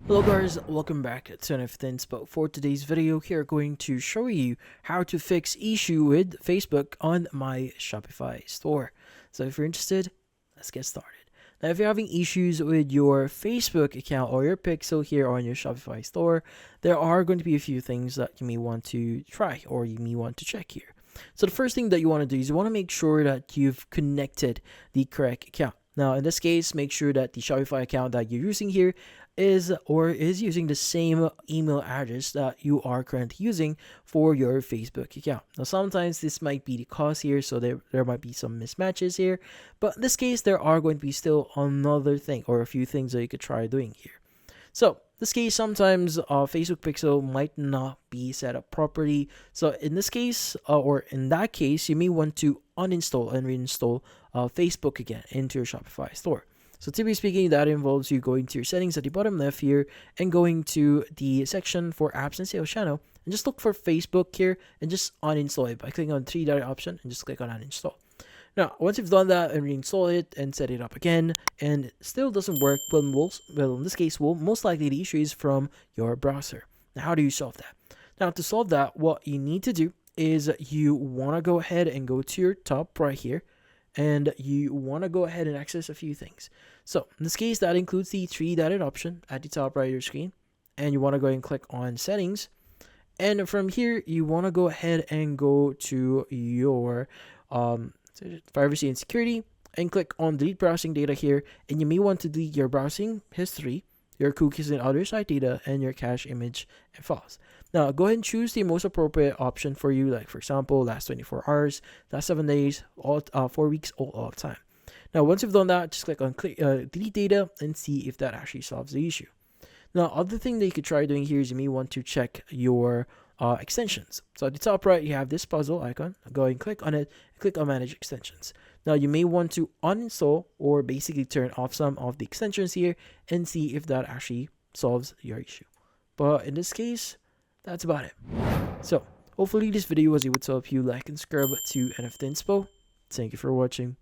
Hello guys, welcome back to Anything. But for today's video, here going to show you how to fix issue with Facebook on my Shopify store. So if you're interested, let's get started. Now, if you're having issues with your Facebook account or your pixel here on your Shopify store, there are going to be a few things that you may want to try or you may want to check here. So the first thing that you want to do is you want to make sure that you've connected the correct account. Now, in this case, make sure that the Shopify account that you're using here is using the same email address that you are currently using for your Facebook account. Now, sometimes this might be the cause here, so there might be some mismatches here. But in this case, there are going to be still another thing or a few things that you could try doing here. So, in this case, sometimes Facebook Pixel might not be set up properly. So, in this case, or in that case, you may want to uninstall and reinstall Facebook again into your Shopify store. So, typically speaking, that involves you going to your settings at the bottom left here and going to the section for apps and sales channel and just look for Facebook here and just uninstall it by clicking on the three-dot option and just click on uninstall. Now, once you've done that and reinstall it and set it up again and it still doesn't work, well, in this case, most likely the issue is from your browser. Now, how do you solve that? Now, to solve that, what you need to do is you want to go ahead and go to your top right here and you want to go ahead and access a few things. So, in this case, that includes the three-dotted option at the top right of your screen, and you want to go and click on settings. And from here, you want to go ahead and go to your privacy and security and click on delete browsing data here, and you may want to delete your browsing history, your cookies and other site data, and your cache image and files. Now go ahead and choose the most appropriate option for you, like for example last 24 hours, last 7 days, all 4 weeks, all time. Now once you've done that, just click on delete data and see if that actually solves the issue. Now other thing that you could try doing here is you may want to check your extensions. So at the top right, you have this puzzle icon. Go ahead and click on it, click on manage extensions. Now you may want to uninstall or basically turn off some of the extensions here and see if that actually solves your issue. But in this case, that's about it. So hopefully this video was able to help you. Like and subscribe to NFT Inspo. Thank you for watching.